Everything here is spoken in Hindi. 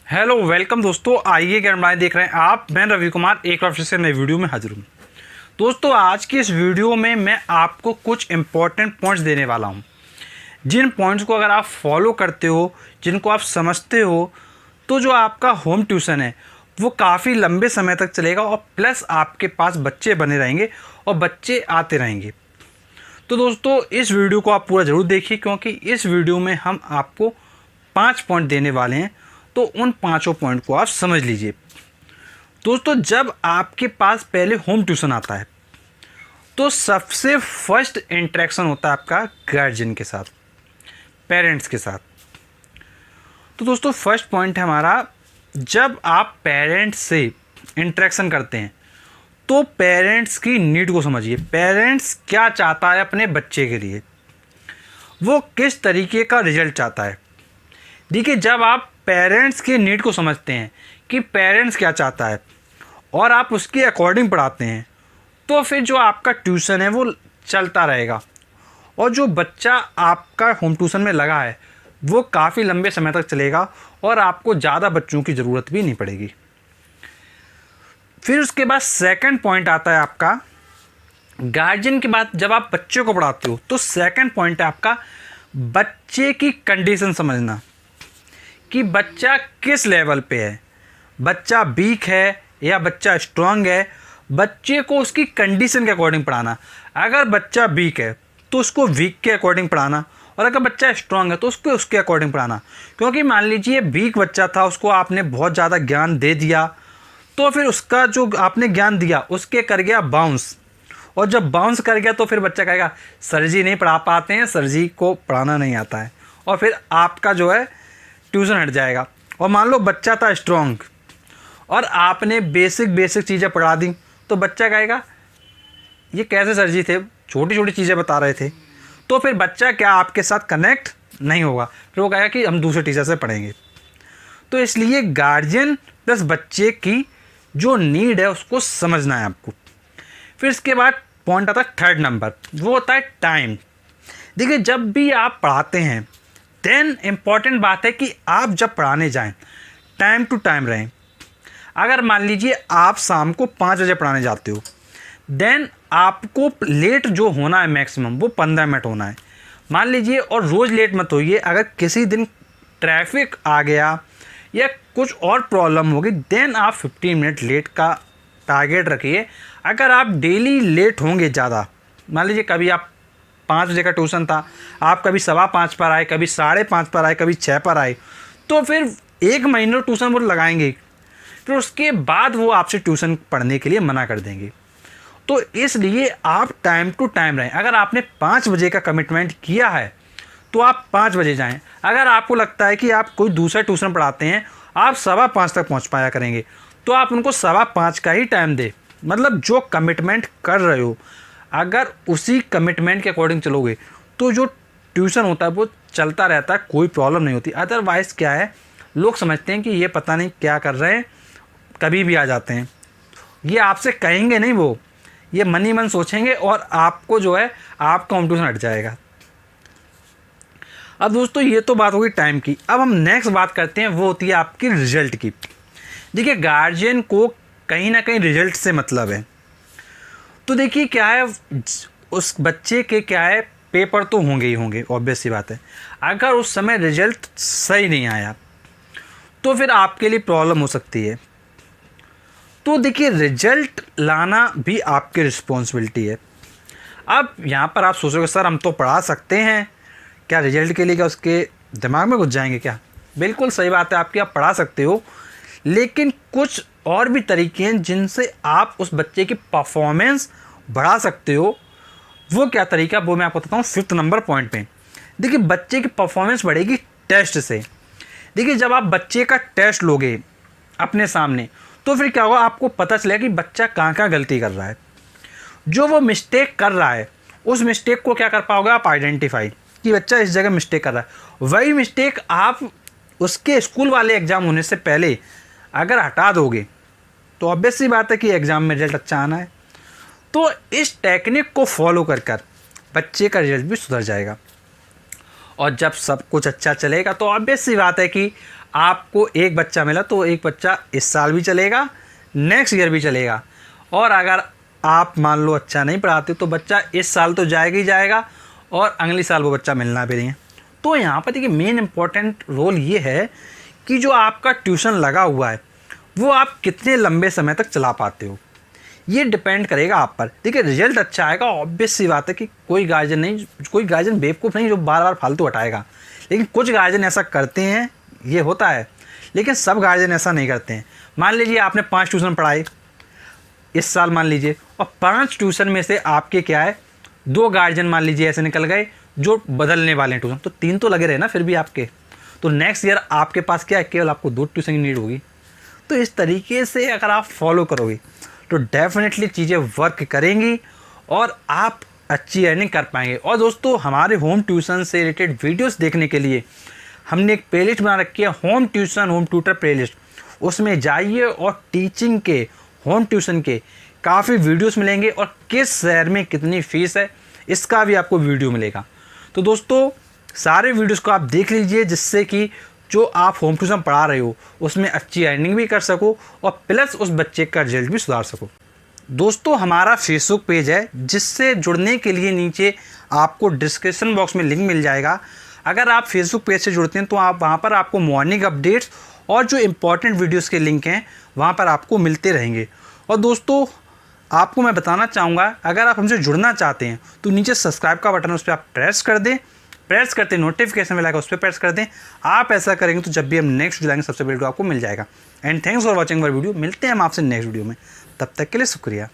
हेलो वेलकम दोस्तों, आइए ज्ञान बनाए देख रहे हैं आप। मैं रवि कुमार एक बार फिर से नई वीडियो में हाजिर हूँ। दोस्तों, आज की इस वीडियो में मैं आपको कुछ इंपॉर्टेंट पॉइंट्स देने वाला हूँ, जिन पॉइंट्स को अगर आप फॉलो करते हो, जिनको आप समझते हो, तो जो आपका होम ट्यूशन है वो काफ़ी लंबे समय तक चलेगा और प्लस आपके पास बच्चे बने रहेंगे और बच्चे आते रहेंगे। तो दोस्तों, इस वीडियो को आप पूरा ज़रूर देखिए, क्योंकि इस वीडियो में हम आपको 5 पॉइंट देने वाले हैं। तो उन पांचों पॉइंट को आप समझ लीजिए। दोस्तों, जब आपके पास पहले होम ट्यूशन आता है तो सबसे फर्स्ट इंटरेक्शन होता है आपका गार्जियन के साथ, पेरेंट्स के साथ। तो दोस्तों, फर्स्ट पॉइंट है हमारा, जब आप पेरेंट्स से इंटरेक्शन करते हैं तो पेरेंट्स की नीड को समझिए। पेरेंट्स क्या चाहता है अपने बच्चे के लिए, वो किस तरीके का रिजल्ट चाहता है। देखिए, जब आप पेरेंट्स के नीड को समझते हैं कि पेरेंट्स क्या चाहता है और आप उसके अकॉर्डिंग पढ़ाते हैं, तो फिर जो आपका ट्यूशन है वो चलता रहेगा और जो बच्चा आपका होम ट्यूशन में लगा है वो काफ़ी लंबे समय तक चलेगा और आपको ज़्यादा बच्चों की ज़रूरत भी नहीं पड़ेगी। फिर उसके बाद सेकंड पॉइंट आता है आपका गार्जियन के बाद। जब आप बच्चे को पढ़ाते हो तो सेकंड पॉइंट है आपका बच्चे की कंडीशन समझना कि बच्चा किस लेवल पे है, बच्चा वीक है या बच्चा स्ट्रांग है। बच्चे को उसकी कंडीशन के अकॉर्डिंग पढ़ाना। अगर बच्चा वीक है तो उसको वीक के अकॉर्डिंग पढ़ाना, और अगर बच्चा स्ट्रांग है तो उसको उसके अकॉर्डिंग पढ़ाना। क्योंकि मान लीजिए वीक बच्चा था, उसको आपने बहुत ज़्यादा ज्ञान दे दिया, तो फिर उसका जो आपने ज्ञान दिया उसके कर गया बाउंस, और जब बाउंस कर गया तो फिर बच्चा कहेगा सर जी नहीं पढ़ा पाते हैं, सर जी को पढ़ाना नहीं आता है, और फिर आपका जो है ट्यूशन हट जाएगा। और मान लो बच्चा था स्ट्रॉन्ग और आपने बेसिक चीज़ें पढ़ा दी, तो बच्चा कहेगा ये कैसे सर जी थे, छोटी छोटी चीज़ें बता रहे थे। तो फिर बच्चा क्या आपके साथ कनेक्ट नहीं होगा, फिर वो कहेगा कि हम दूसरे टीचर से पढ़ेंगे। तो इसलिए गार्जियन प्लस बच्चे की जो नीड है उसको समझना है आपको। फिर इसके बाद पॉइंट आता है थर्ड नंबर, वो होता है टाइम। देखिए, जब भी आप पढ़ाते हैं देन इम्पॉर्टेंट बात है कि आप जब पढ़ाने जाएं टाइम टू टाइम रहें। अगर मान लीजिए आप शाम को 5 बजे पढ़ाने जाते हो, देन आपको लेट जो होना है मैक्सिमम वो 15 मिनट होना है, मान लीजिए। और रोज़ लेट मत होइए। अगर किसी दिन ट्रैफिक आ गया या कुछ और प्रॉब्लम होगी, देन आप 15 मिनट लेट का टारगेट रखिए। अगर आप डेली लेट होंगे ज़्यादा, मान लीजिए कभी आप 5 बजे का ट्यूशन था, आप कभी 5:15 पर आए, कभी 5:30 पर आए, कभी 6 पर आए, तो फिर 1 महीने ट्यूशन वो लगाएंगे, फिर उसके बाद वो आपसे ट्यूशन पढ़ने के लिए मना कर देंगे। तो इसलिए आप टाइम टू टाइम रहें। अगर आपने 5 बजे का कमिटमेंट किया है तो आप 5 बजे जाएं। अगर आपको लगता है कि आप कोई दूसरा ट्यूशन पढ़ाते हैं, आप 5:15 तक पहुंच पाया करेंगे, तो आप उनको 5:15 का ही टाइम दें। मतलब जो कमिटमेंट कर रहे हो, अगर उसी कमिटमेंट के अकॉर्डिंग चलोगे तो जो ट्यूशन होता है वो चलता रहता है, कोई प्रॉब्लम नहीं होती। अदरवाइज़ क्या है, लोग समझते हैं कि ये पता नहीं क्या कर रहे हैं, कभी भी आ जाते हैं। ये आपसे कहेंगे नहीं, वो ये मन ही मन सोचेंगे और आपको जो है आपका होम ट्यूशन हट जाएगा। अब दोस्तों, ये तो बात होगी टाइम की। अब हम नेक्स्ट बात करते हैं, वो होती है आपकी रिजल्ट की। देखिए, गार्जियन को कहीं ना कहीं रिजल्ट से मतलब है। तो देखिए क्या है, उस बच्चे के क्या है, पेपर तो होंगे ही होंगे, ऑब्वियस सी बात है। अगर उस समय रिजल्ट सही नहीं आया तो फिर आपके लिए प्रॉब्लम हो सकती है। तो देखिए, रिजल्ट लाना भी आपकी रिस्पॉन्सिबिलिटी है। अब यहाँ पर आप सोचोगे सर हम तो पढ़ा सकते हैं, क्या रिजल्ट के लिए क्या उसके दिमाग में घुस जाएंगे क्या? बिल्कुल सही बात है आपकी, आप पढ़ा सकते हो, लेकिन कुछ और भी तरीके हैं जिनसे आप उस बच्चे की परफॉर्मेंस बढ़ा सकते हो। वो क्या तरीका, वो मैं आपको बताता हूँ 5th नंबर पॉइंट पे। देखिए, बच्चे की परफॉर्मेंस बढ़ेगी टेस्ट से। देखिए, जब आप बच्चे का टेस्ट लोगे अपने सामने, तो फिर क्या होगा, आपको पता चलेगा कि बच्चा कहाँ कहाँ गलती कर रहा है। जो वो मिस्टेक कर रहा है उस मिस्टेक को क्या कर पाओगे आप, आइडेंटिफाई कि बच्चा इस जगह मिस्टेक कर रहा है। वही मिस्टेक आप उसके स्कूल वाले एग्ज़ाम होने से पहले अगर हटा दोगे तो ऑब्वियस सी बात है कि एग्ज़ाम में रिजल्ट अच्छा आना है। तो इस टेक्निक को फॉलो कर बच्चे का रिजल्ट भी सुधर जाएगा। और जब सब कुछ अच्छा चलेगा तो ऑब्वियस सी बात है कि आपको एक बच्चा मिला तो एक बच्चा इस साल भी चलेगा, नेक्स्ट ईयर भी चलेगा। और अगर आप मान लो अच्छा नहीं पढ़ाते तो बच्चा इस साल तो जाएगा ही जाएगा और अगले साल वो बच्चा मिलना भी नहीं है। तो यहाँ पर देखिए मेन इम्पॉर्टेंट रोल ये है कि जो आपका ट्यूशन लगा हुआ है वो आप कितने लंबे समय तक चला पाते हो, ये डिपेंड करेगा आप पर। देखिए रिजल्ट अच्छा आएगा, ऑब्वियस सी बात है कि कोई गार्जियन बेवकूफ़ नहीं जो बार बार फालतू हटाएगा। लेकिन कुछ गार्जियन ऐसा करते हैं, ये होता है, लेकिन सब गार्जियन ऐसा नहीं करते हैं। मान लीजिए आपने 5 ट्यूशन पढ़ाए इस साल मान लीजिए, और 5 ट्यूशन में से आपके क्या है 2 गार्जियन मान लीजिए ऐसे निकल गए जो बदलने वाले हैं ट्यूशन, तो 3 तो लगे रहे ना फिर भी आपके। तो नेक्स्ट ईयर आपके पास क्या है, केवल आपको 2 ट्यूशन की नीड होगी। तो इस तरीके से अगर आप फॉलो करोगे तो डेफिनेटली चीज़ें वर्क करेंगी और आप अच्छी अर्निंग कर पाएंगे। और दोस्तों हमारे होम ट्यूशन से रिलेटेड वीडियोस देखने के लिए हमने एक प्लेलिस्ट बना रखी है, home tuition home tutor playlist. उसमें जाइए और टीचिंग के, होम ट्यूशन के काफ़ी वीडियोस मिलेंगे और किस शहर में कितनी फ़ीस है इसका भी आपको वीडियो मिलेगा। तो दोस्तों सारे वीडियोस को आप देख लीजिए जिससे कि जो आप होम ट्यूशन पढ़ा रहे हो उसमें अच्छी अर्निंग भी कर सको और प्लस उस बच्चे का रिजल्ट भी सुधार सको। दोस्तों हमारा फेसबुक पेज है जिससे जुड़ने के लिए नीचे आपको डिस्क्रिप्शन बॉक्स में लिंक मिल जाएगा। अगर आप फेसबुक पेज से जुड़ते हैं तो आप वहाँ पर आपको मॉर्निंग अपडेट्स और जो इम्पोर्टेंट वीडियोस के लिंक हैं वहाँ पर आपको मिलते रहेंगे। और दोस्तों आपको मैं बताना चाहूँगा अगर आप हमसे जुड़ना चाहते हैं तो नीचे सब्सक्राइब का बटन उस पर आप प्रेस कर दें, प्रेस करते नोटिफिकेशन मिलेगा उस पर प्रेस कर दें। आप ऐसा करेंगे तो जब भी हम नेक्स्ट वीडियो सबसे पहले आपको मिल जाएगा। And thanks for watching our video. मिलते हैं हम आपसे नेक्स्ट वीडियो में, तब तक के लिए शुक्रिया।